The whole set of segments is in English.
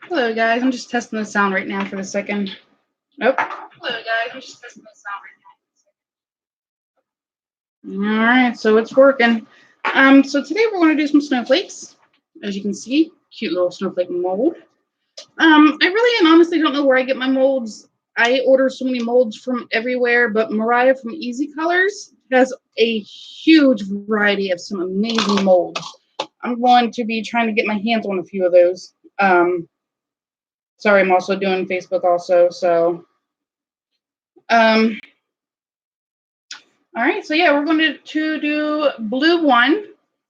Hello guys, I'm just testing the sound right now for the second. Nope. Hello guys, I'm just testing the sound right now. All right, so it's working. So today we're going to do some snowflakes. As you can see, cute little snowflake mold. I really and honestly don't know where I get my molds. I order so many molds from everywhere, but Mariah from eazycolours has a huge variety of some amazing molds. I'm going to be trying to get my hands on a few of those. Sorry, I'm also doing Facebook also, so all right, so yeah, we're going to do blue one,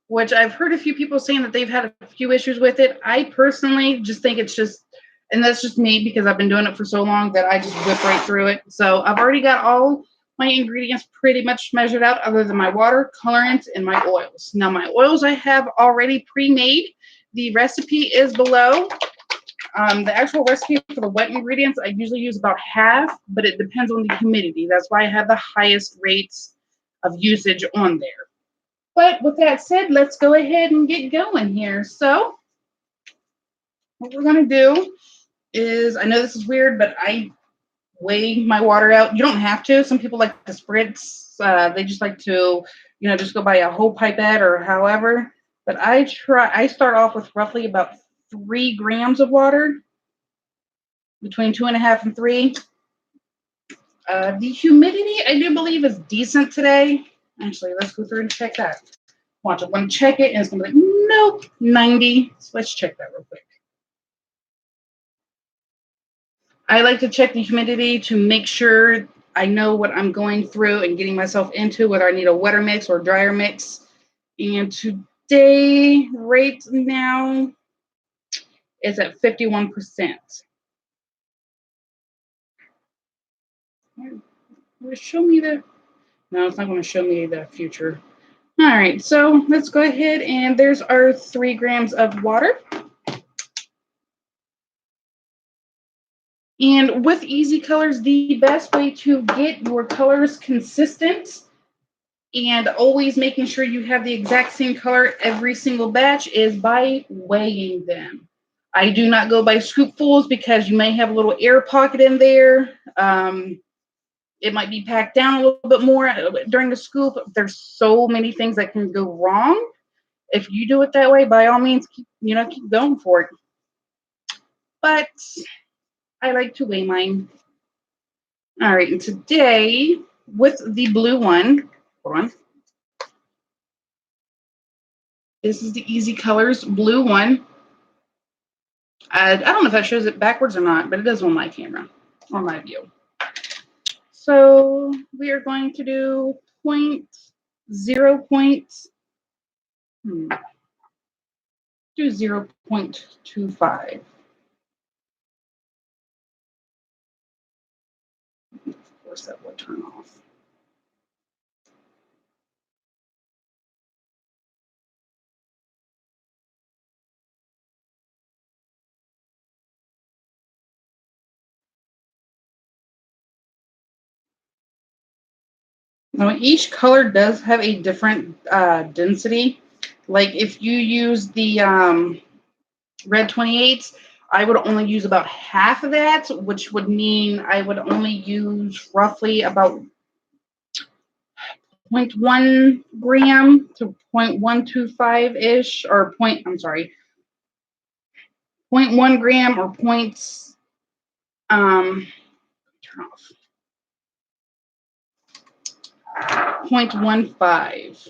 which I've heard a few people saying that they've had a few issues with it. I personally just think it's just, and that's just me because I've been doing it for so long that I just whip right through it. So I've already got all my ingredients pretty much measured out other than my water, colorants, and my oils. Now my oils I have already pre-made. The recipe is below. The actual recipe for the wet ingredients, I usually use about half, but it depends on the humidity. That's why I have the highest rates of usage on there. But with that said, let's go ahead and get going here. So what we're going to do is, I know this is weird, but I weigh my water out. You don't have to. Some people like to spritz. They just like to, just go by a whole pipette or however. But I start off with roughly about 3 grams of water, between 2.5 and 3. The humidity, I do believe, is decent today. Actually, let's go through and check that. Watch, I'm going to check it, and it's going to be like, nope, 90. So let's check that real quick. I like to check the humidity to make sure I know what I'm going through and getting myself into, whether I need a wetter mix or drier mix. And today, right now, is at 51%. Will it show me the? No, it's not going to show me the future. All right, so let's go ahead, and there's our 3 grams of water. And with eazycolours, the best way to get your colors consistent and always making sure you have the exact same color every single batch is by weighing them. I do not go by scoopfuls because you may have a little air pocket in there. It might be packed down a little bit more during the scoop. There's so many things that can go wrong. If you do it that way, by all means, keep going for it. But I like to weigh mine. All right, and today with the blue one, hold on. This is the eazycolours blue one. I don't know if that shows it backwards or not, but it does on my camera, on my view. So we are going to do 0.25. Of course, that will turn off. Now, each color does have a different density. Like if you use the red 28s, I would only use about half of that, which would mean I would only use roughly about 0.1 gram to 0.125-ish, or 0.1 gram or turn off, 0.15.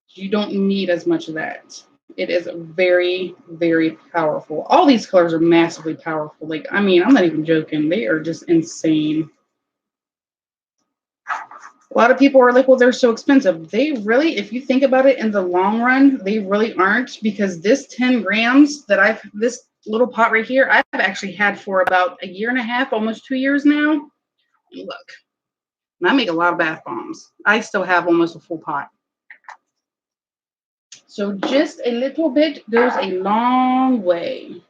You don't need as much of that. It is very, very powerful. All these colors are massively powerful. Like, I mean, I'm not even joking. They are just insane. A lot of people are like, well, they're so expensive. They really, if you think about it in the long run, they really aren't, because this 10 grams that this little pot right here, I've actually had for about 1.5 years, almost 2 years now. Look, and I make a lot of bath bombs. I still have almost a full pot. So just a little bit goes a long way.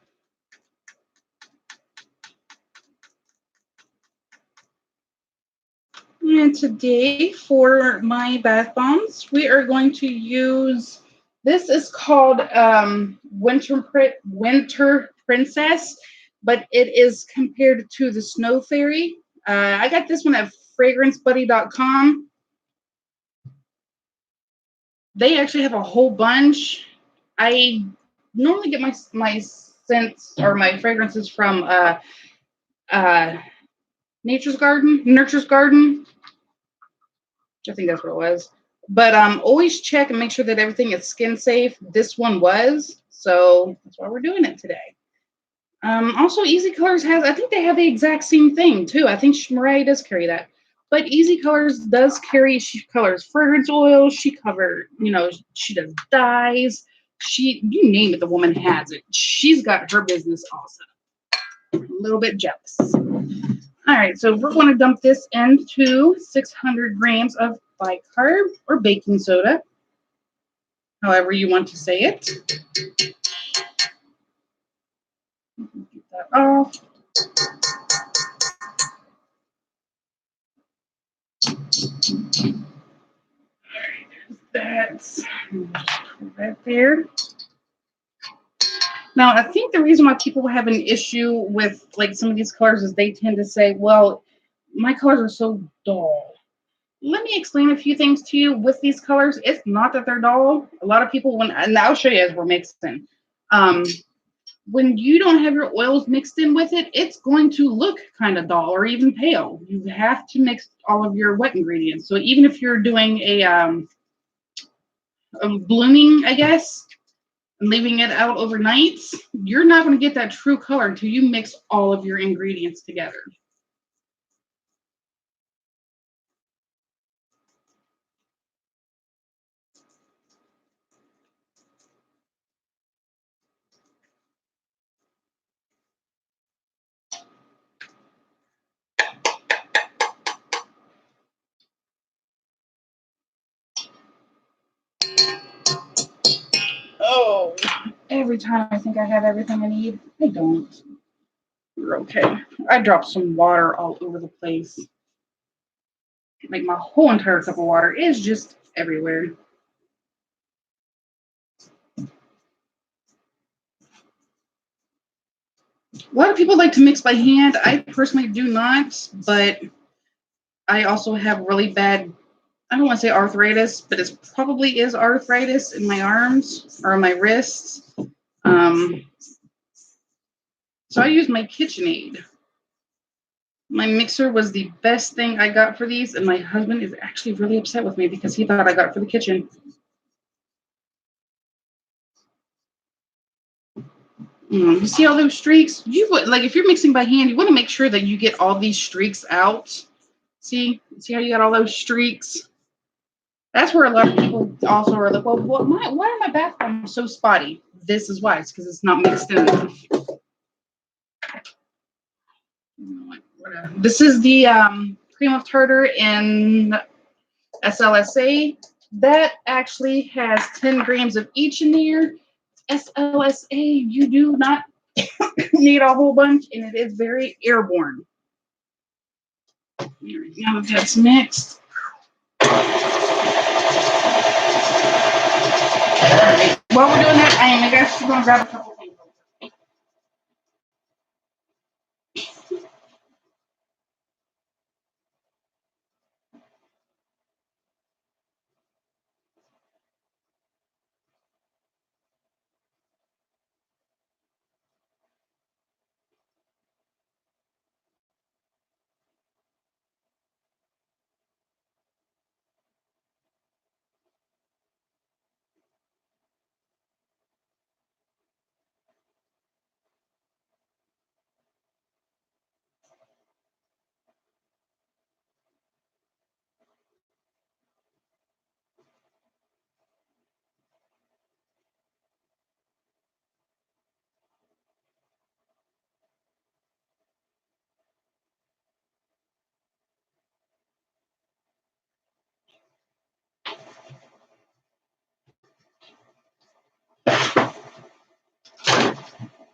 And today for my bath bombs, we are going to use, this is called Winter Princess, but it is compared to the Snow Fairy. I got this one at FragranceBuddy.com. They actually have a whole bunch. I normally get my scents or my fragrances from Nurture's Garden. I think that's what it was. But always check and make sure that everything is skin safe. This one was, so that's why we're doing it today. Also, eazycolours has, I think they have the exact same thing too. I think Mariah does carry that. But eazycolours does carry, she colors fragrance oils, she cover, she does dyes. You name it, the woman has it. She's got her business also. A little bit jealous. All right, so we're going to dump this into 600 grams of bicarb or baking soda, however you want to say it. Get that off. That's right there. Now, I think the reason why people have an issue with like some of these colors is they tend to say, well, my colors are so dull. Let me explain a few things to you with these colors. It's not that they're dull. A lot of people, and I'll show you as we're mixing. When you don't have your oils mixed in with it, it's going to look kind of dull or even pale. You have to mix all of your wet ingredients. So even if you're doing a blooming, I guess, and leaving it out overnight, you're not going to get that true color until you mix all of your ingredients together. Oh, every time I think I have everything I need, I don't. You're okay. I dropped some water all over the place. Like my whole entire cup of water is just everywhere. A lot of people like to mix by hand. I personally do not, but I also have really bad, I don't want to say arthritis, but it probably is arthritis in my arms or my wrists. So I use my KitchenAid. My mixer was the best thing I got for these, and my husband is actually really upset with me because he thought I got it for the kitchen. You see all those streaks? You would, like, if you're mixing by hand, you want to make sure that you get all these streaks out. See how you got all those streaks? That's where a lot of people also are like, well, why are my bath bombs so spotty? This is why. It's because it's not mixed in. Whatever. This is the cream of tartar in SLSA. That actually has 10 grams of each in there. SLSA, you do not need a whole bunch, and it is very airborne. Now that that's mixed. All right. While we're doing that, I am actually going to grab a couple things.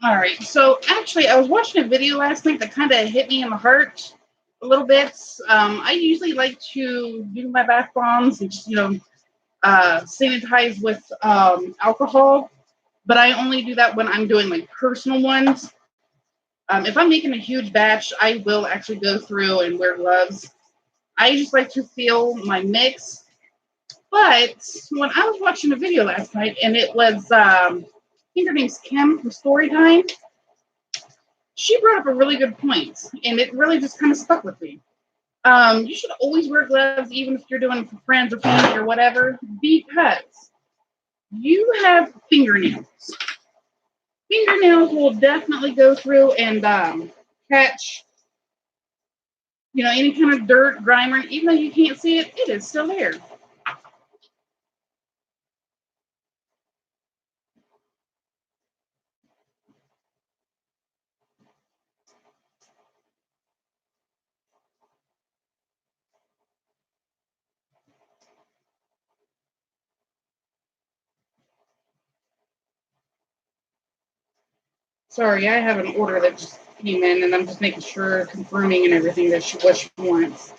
All right. So actually, I was watching a video last night that kind of hit me in the heart a little bit. I usually like to do my bath bombs and just, sanitize with alcohol. but I only do that when I'm doing like personal ones. If I'm making a huge batch, I will actually go through and wear gloves. I just like to feel my mix. But when I was watching a video last night, and it was, I think her name's Kim from Storytime, she brought up a really good point, and it really just kind of stuck with me. You should always wear gloves, even if you're doing it for friends or family or whatever, because you have fingernails. Fingernails will definitely go through and catch, any kind of dirt, grime, or even though you can't see it, it is still there. Sorry, I have an order that just came in, and I'm just making sure, confirming and everything that what she wants.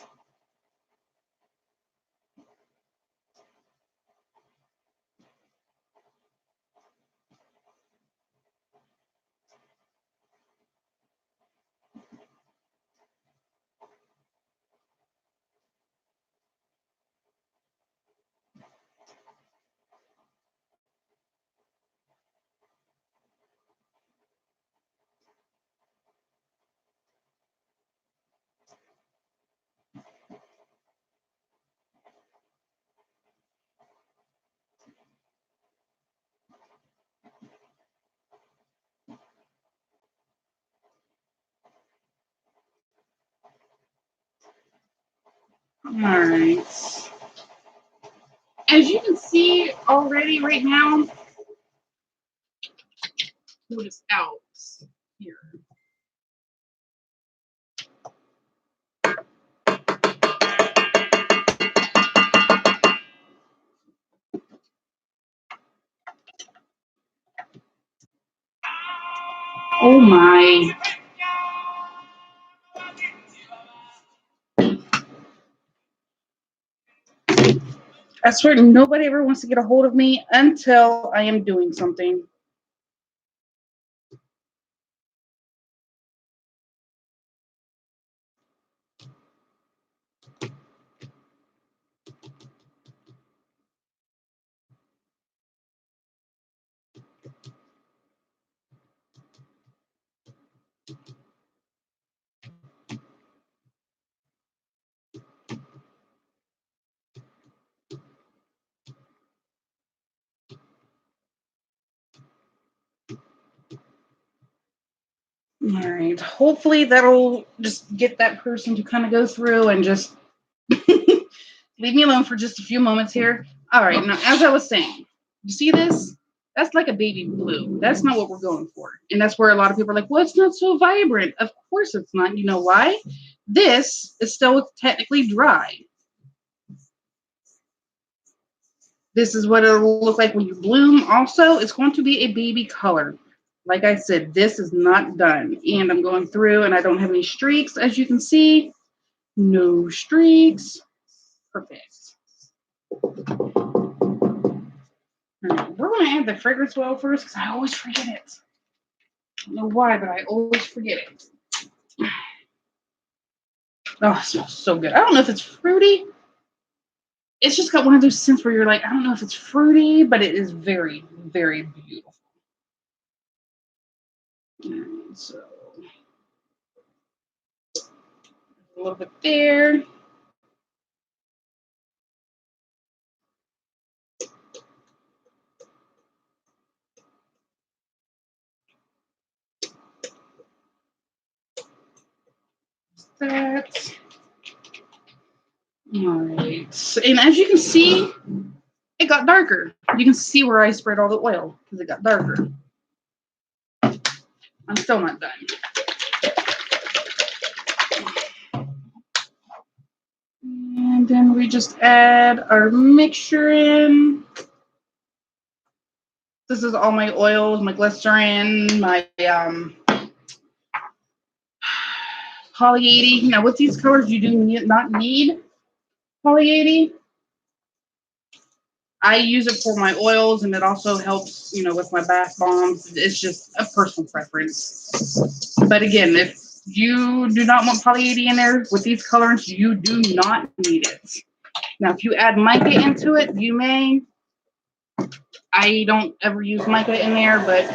All right. As you can see already right now, what is out here? Oh my. I swear nobody ever wants to get a hold of me until I am doing something. All right. Hopefully that'll just get that person to kind of go through and just leave me alone for just a few moments here. All right. Now, as I was saying, you see this? That's like a baby blue. That's not what we're going for. And that's where a lot of people are like, well, it's not so vibrant. Of course it's not. You know why? This is still technically dry. This is what it'll look like when you bloom. Also, it's going to be a baby color. Like I said, this is not done. And I'm going through and I don't have any streaks. As you can see, no streaks. Perfect. Right, we're going to add the fragrance oil first because I always forget it. I don't know why, but I always forget it. Oh, it smells so good. I don't know if it's fruity. It's just got one of those scents where you're like, I don't know if it's fruity, but it is very, very beautiful. And so a little bit there. That. All right. And as you can see, it got darker. You can see where I spread all the oil because it got darker. I'm still not done. And then we just add our mixture in. This is all my oils, my glycerin, my poly 80. Now, with these colors, you do not need poly 80. I use it for my oils, and it also helps, with my bath bombs. It's just a personal preference. But again, if you do not want poly 80 in there with these colorants, you do not need it. Now, if you add mica into it, you may. I don't ever use mica in there, but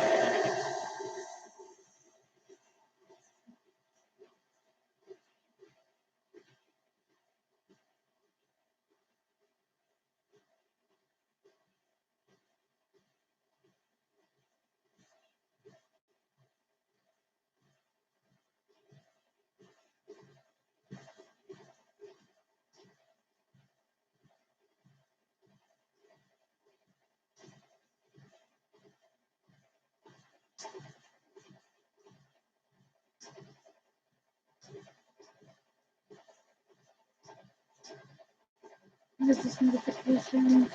what is this notification?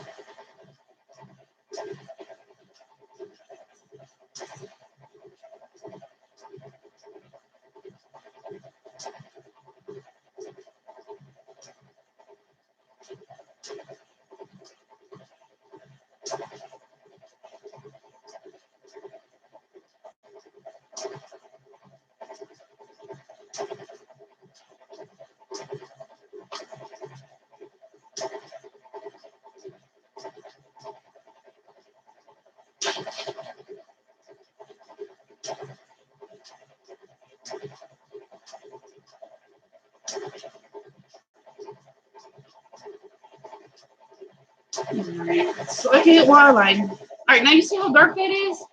Alright, so okay, wildline. Alright, now you see how dark that is?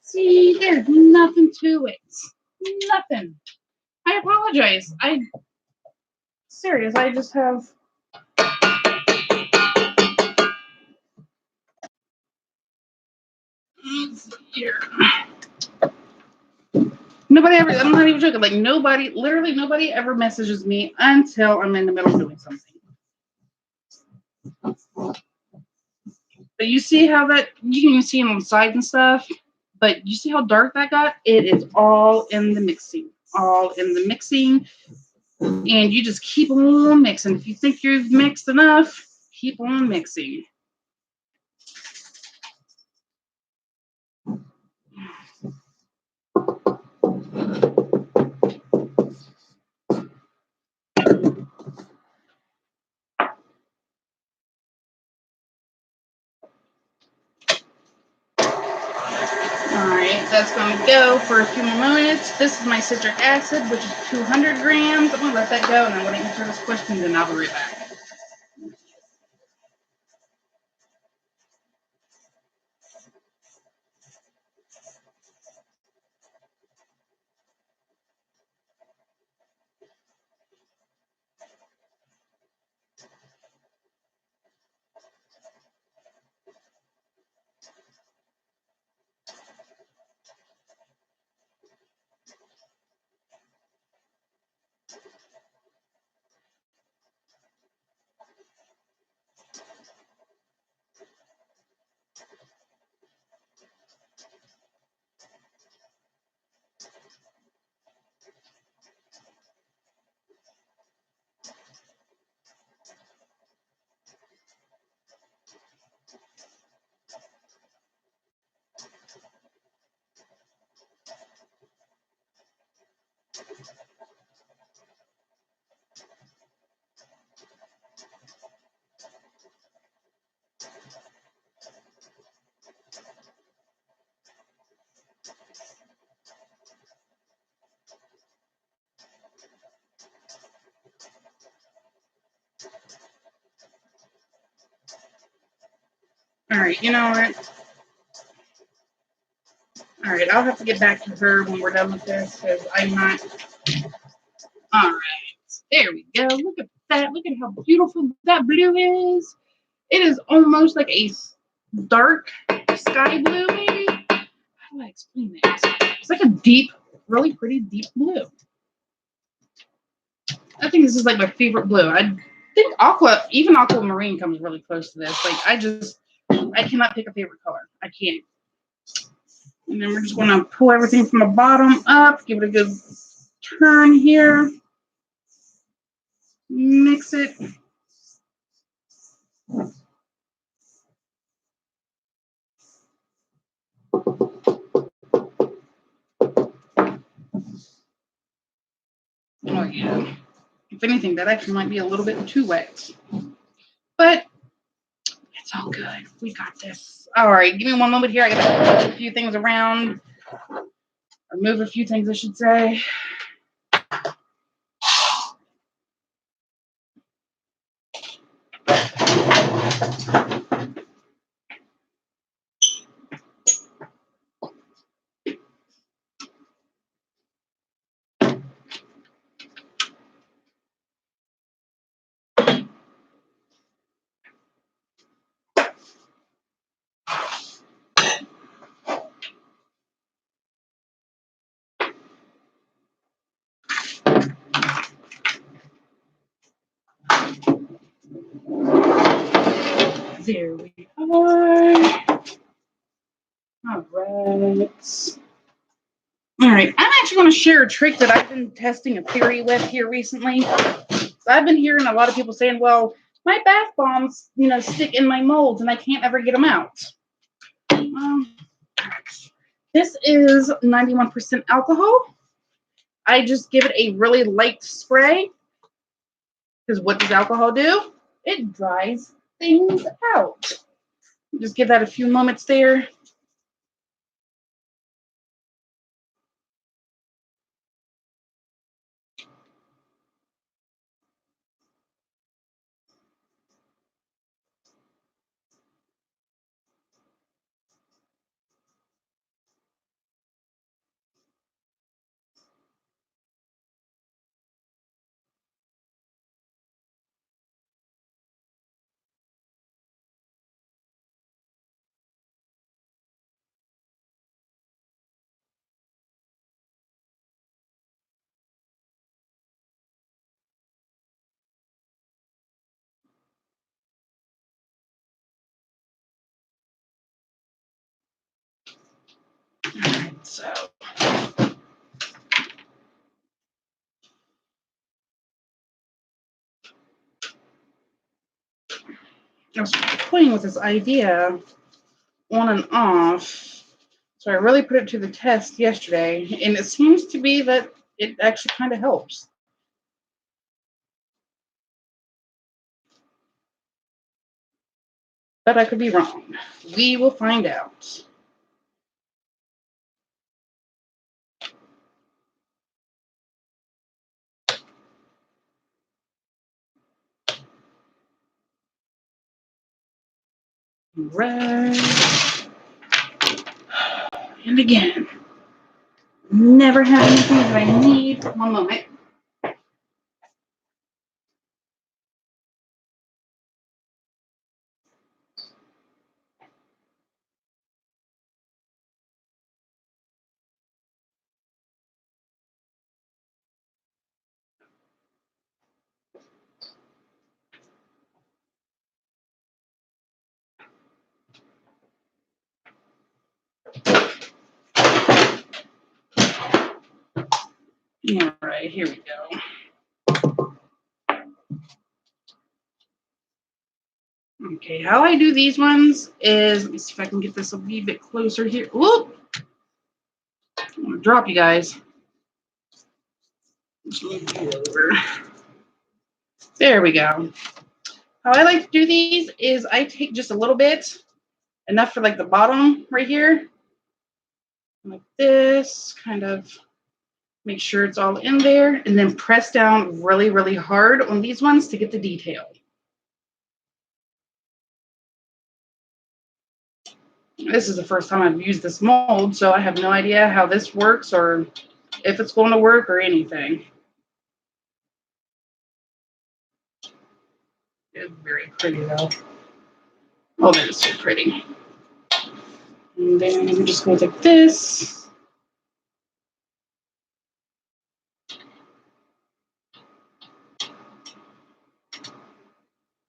See, there's nothing to it. Nothing. I apologize. Serious, I just have. Here. Nobody ever, I'm not even joking, like literally nobody ever messages me until I'm in the middle of doing something. But you see how you can even see it on the side and stuff, but you see how dark that got? It is all in the mixing. All in the mixing. And you just keep on mixing. If you think you've mixed enough, keep on mixing. Alright, that's going to go for a few more minutes. This is my citric acid, which is 200 grams. I'm going to let that go, and I'm going to answer this question, and I'll be right back. Alright, you know what? Alright, I'll have to get back to her when we're done with this, because I'm not. Alright, there we go. Look at that. Look at how beautiful that blue is. It is almost like a dark sky blue, maybe? How do I explain that? It's like a deep, really pretty deep blue. I think this is like my favorite blue. I think even aquamarine comes really close to this. Like, I cannot pick a favorite color. I can't. And then we're just going to pull everything from the bottom up, give it a good turn here. Mix it. idea. If anything, that actually might be a little bit too wet. But it's all good. We got this. All right, give me one moment here. I gotta move a few things around. Or move a few things, I should say. There we are. All right. All right. I'm actually going to share a trick that I've been testing a theory with here recently. So I've been hearing a lot of people saying, well, my bath bombs, stick in my molds and I can't ever get them out. This is 91% alcohol. I just give it a really light spray. Because what does alcohol do? It dries things out. Just give that a few moments there. So I was playing with this idea on and off. So I really put it to the test yesterday, and it seems to be that it actually kind of helps. But I could be wrong. We will find out. Right. And again, never have anything that I need. One moment. All right, here we go. Okay, how I do these ones is, let me see if I can get this a wee bit closer here. Whoop! I'm gonna drop you guys. Just move you over. There we go. How I like to do these is I take just a little bit, enough for like the bottom right here, like this, kind of make sure it's all in there, and then press down really, really hard on these ones to get the detail. This is the first time I've used this mold, so I have no idea how this works or if it's going to work or anything. It's very pretty though. Oh, that is so pretty. And then I'm just going to take this.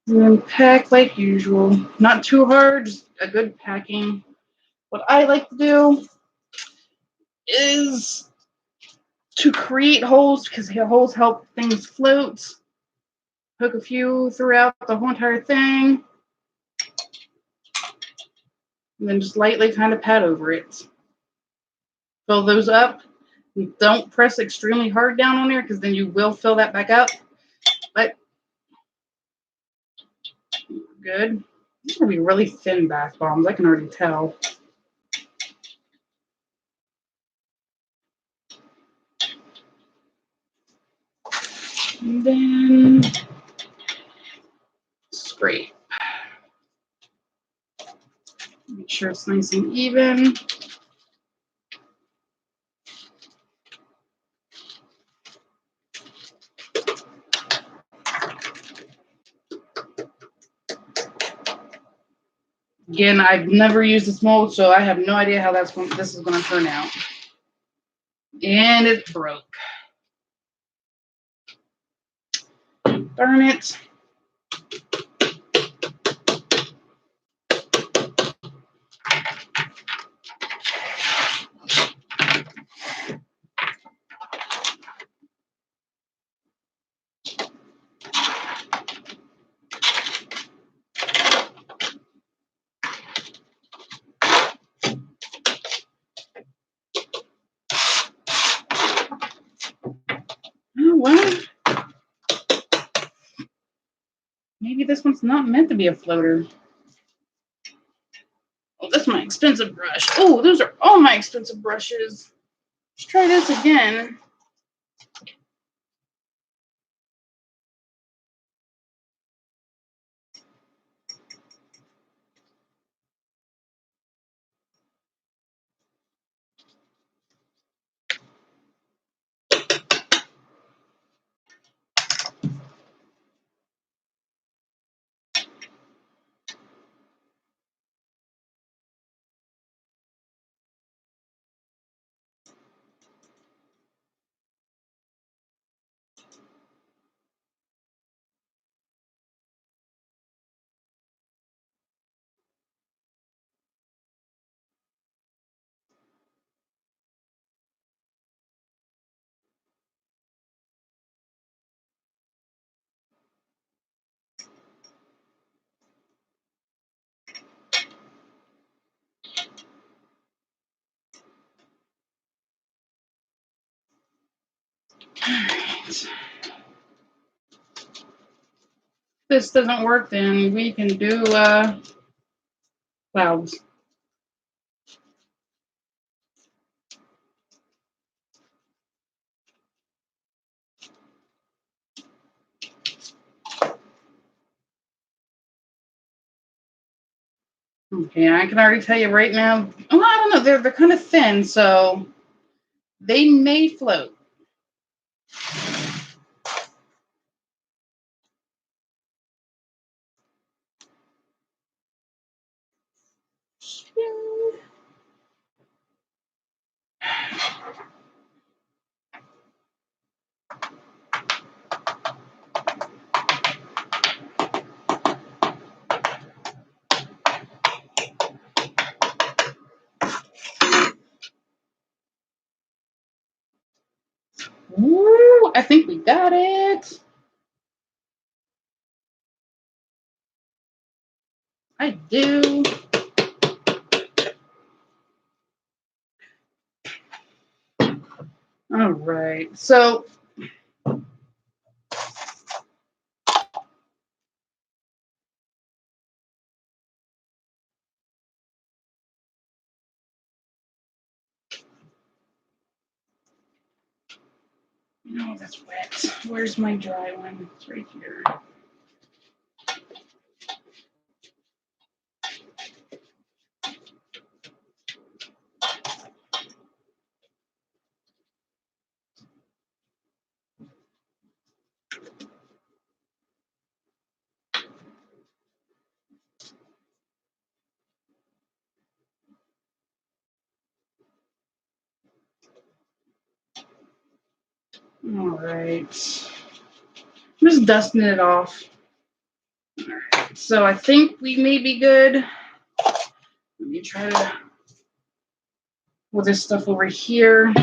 And then pack like usual. Not too hard, just a good packing. What I like to do is to create holes, because the holes help things float. Hook a few throughout the whole entire thing. And then just lightly kind of pat over it. Fill those up. Don't press extremely hard down on there because then you will fill that back up. But good. These are gonna be really thin bath bombs. I can already tell. And then scrape. Make sure it's nice and even. Again, I've never used this mold, so I have no idea how this is going to turn out. And it broke. Darn it. Oh, well. Maybe this one's not meant to be a floater. Oh, that's my expensive brush. Oh, those are all my expensive brushes. Let's try this again. If this doesn't work, then we can do clouds. Okay, I can already tell you right now. Well, I don't know. They're kind of thin, so they may float. Woo, I think we got it. I do. All right. So no, that's wet. Where's my dry one? It's right here. All right. I'm just dusting it off. All right. So I think we may be good. Let me try to with this stuff over here.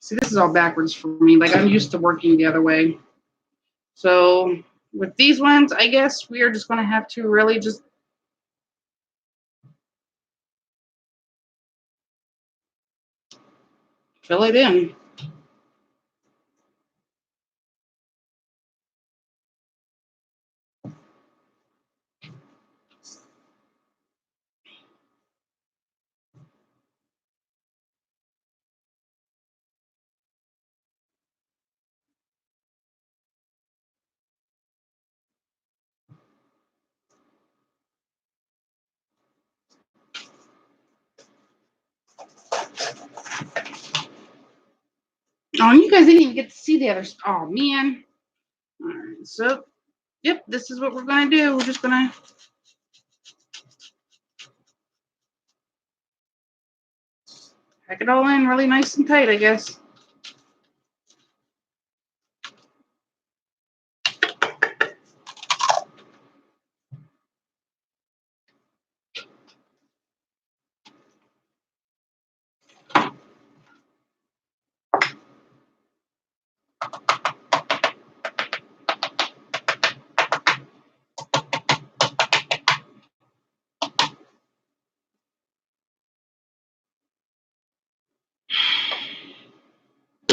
See, this is all backwards for me. Like, I'm used to working the other way. So with these ones, I guess we are just going to have to really just fill it in. Oh, and you guys didn't even get to see the other. Oh man. All right. So, yep, this is what we're gonna do. We're just gonna pack it all in really nice and tight, I guess.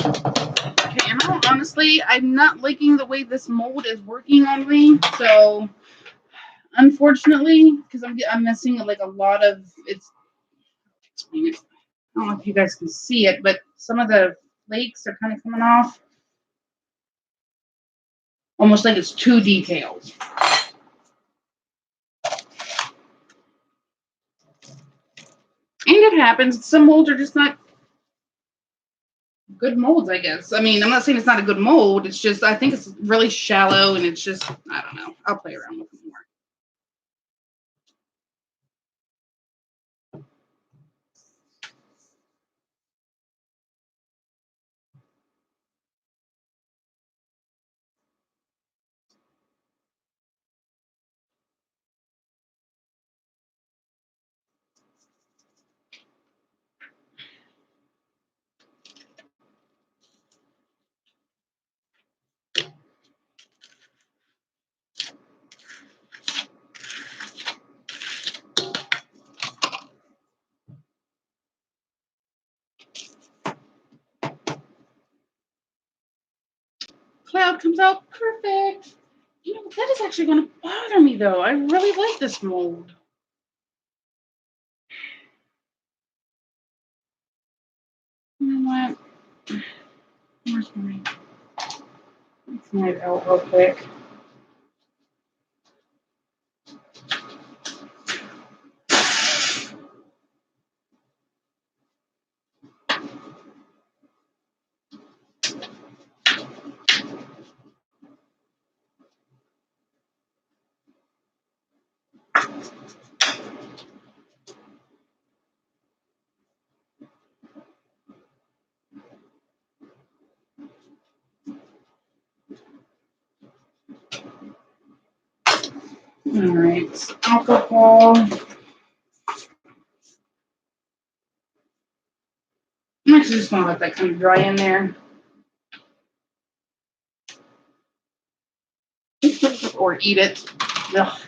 Okay, and honestly, I'm not liking the way this mold is working on me. So, unfortunately, because I'm missing like a lot of it's. I don't know if you guys can see it, but some of the flakes are kind of coming off, almost like it's too detailed. And it happens. Some molds are just not good molds, I guess. I mean, I'm not saying it's not a good mold. It's just I think it's really shallow, and it's just I don't know. I'll play around with it more. Cloud comes out perfect. You know, that is actually going to bother me, though. I really like this mold. You know what? Where's my... Let's knife it out real quick. All right. Alcohol. I'm actually just going to let that kind of dry in there. Or eat it. Ugh.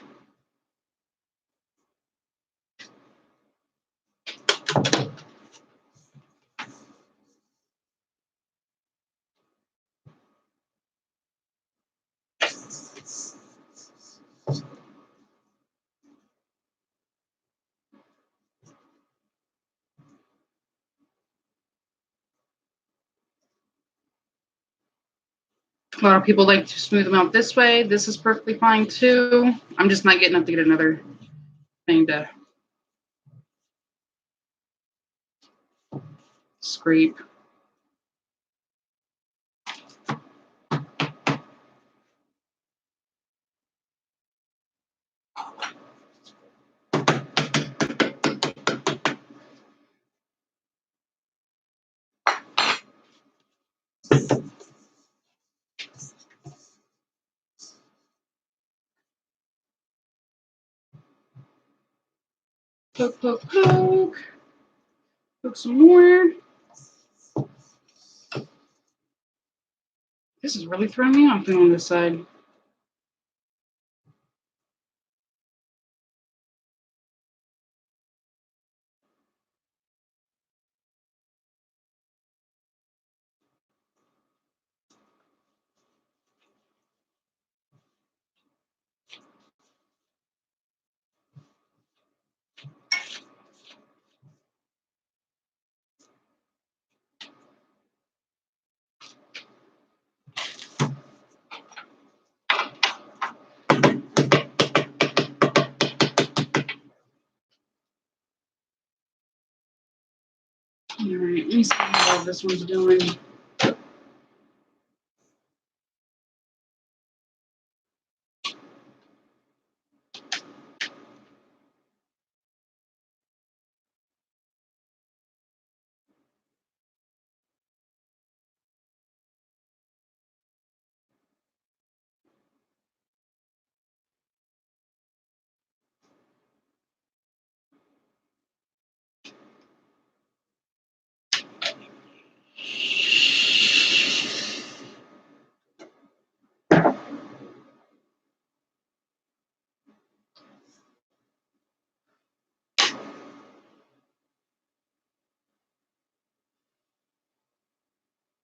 A lot of people like to smooth them out this way. This is perfectly fine too. I'm just not getting up to get another thing to scrape. Poke, poke, poke. Poke some more. This is really throwing me off on this side. this one's doing.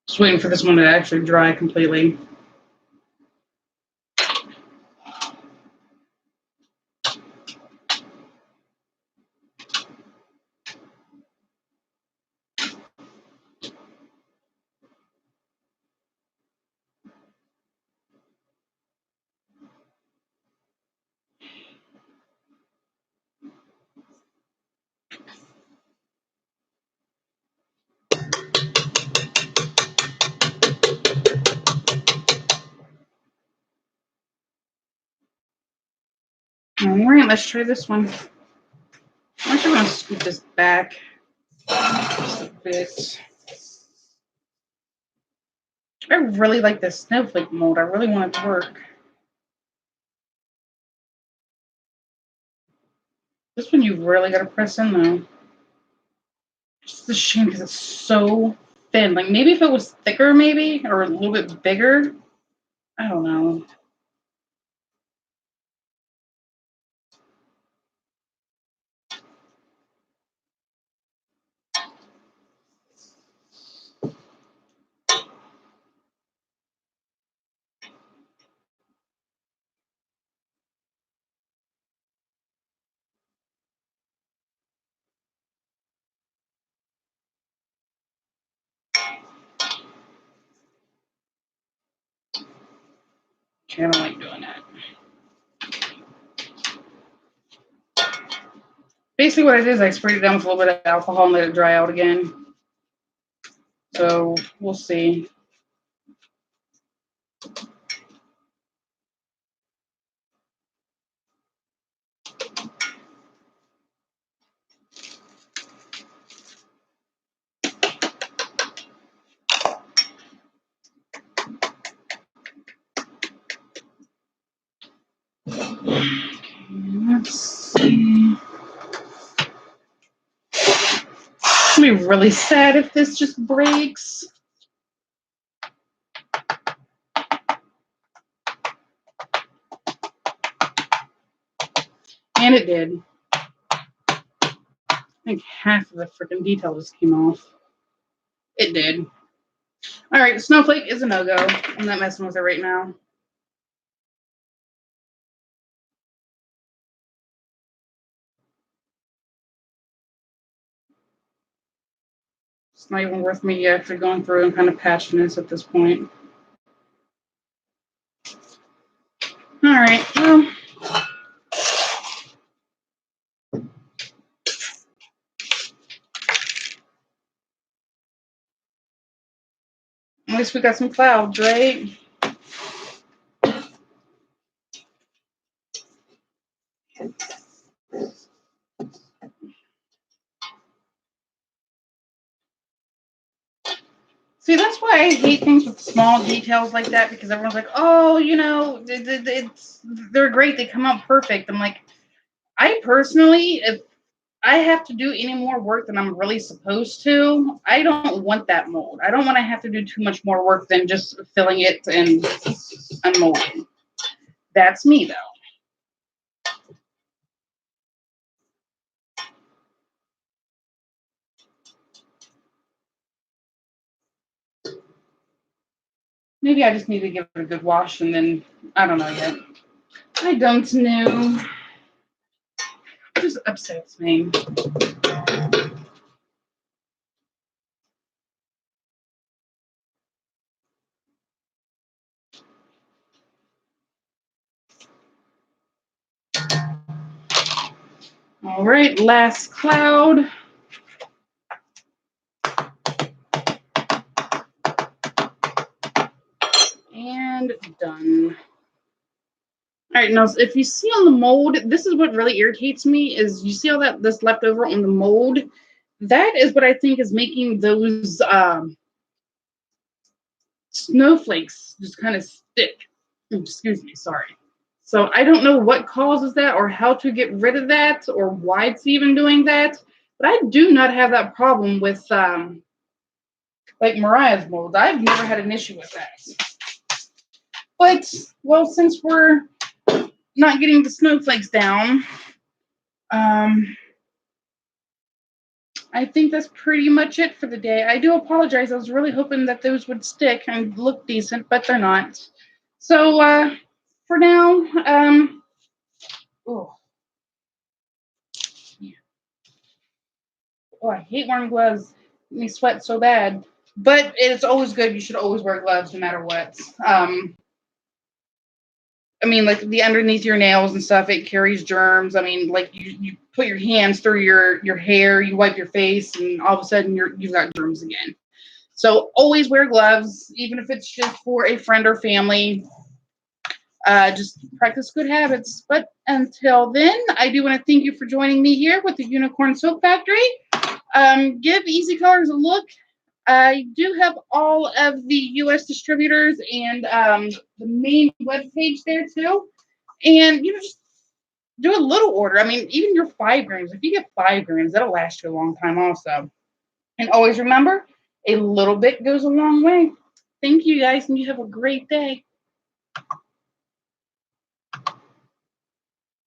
Just waiting for this one to actually dry completely. All right, let's try this one. I'm actually going to scoot this back just a bit. I really like this snowflake mold. I really want it to work. This one you really got to press in though. It's a shame because it's so thin. Like maybe if it was thicker, maybe, or a little bit bigger. I don't know. Okay, I don't like doing that. Basically what I did is I sprayed it down with a little bit of alcohol and let it dry out again. So we'll see. Let's see. I'll be really sad if this just breaks. And it did. I think half of the freaking detail just came off. It did. All right, snowflake is a no-go. I'm not messing with it right now. It's not even worth me actually going through and kind of patching this at this point. All right, well. At least we got some clouds, right? See, that's why I hate things with small details like that, because everyone's like, oh, you know, they're great. They come out perfect. I'm like, I personally, if I have to do any more work than I'm really supposed to, I don't want that mold. I don't want to have to do too much more work than just filling it and unmolding. That's me, though. Maybe I just need to give it a good wash and then, I don't know yet. I don't know. It just upsets me. All right, last cloud. All right, now if you see on the mold, this is what really irritates me is you see all that this left over on the mold. That is what I think is making those snowflakes just kind of stick. Excuse me, sorry. So I don't know what causes that or how to get rid of that or why it's even doing that. But I do not have that problem with like Mariah's mold. I've never had an issue with that. But well, since we're not getting the snowflakes down, I think that's pretty much it for the day. I do apologize. I was really hoping that those would stick and look decent, but they're not. So for now, oh, yeah. Oh, I hate wearing gloves. Make me sweat so bad. But it's always good. You should always wear gloves no matter what. I mean, like the underneath your nails and stuff, it carries germs. I mean, like you put your hands through your hair, you wipe your face, and all of a sudden you've got germs again. So always wear gloves, even if it's just for a friend or family. Just practice good habits. But until then, I do want to thank you for joining me here with the Unicorn Soap Factory. Give eazycolours a look. I do have all of the U.S. distributors and the main webpage there too. And just do a little order. I mean, even your 5 grams. If you get 5 grams, that'll last you a long time also. And always remember, a little bit goes a long way. Thank you guys, and you have a great day.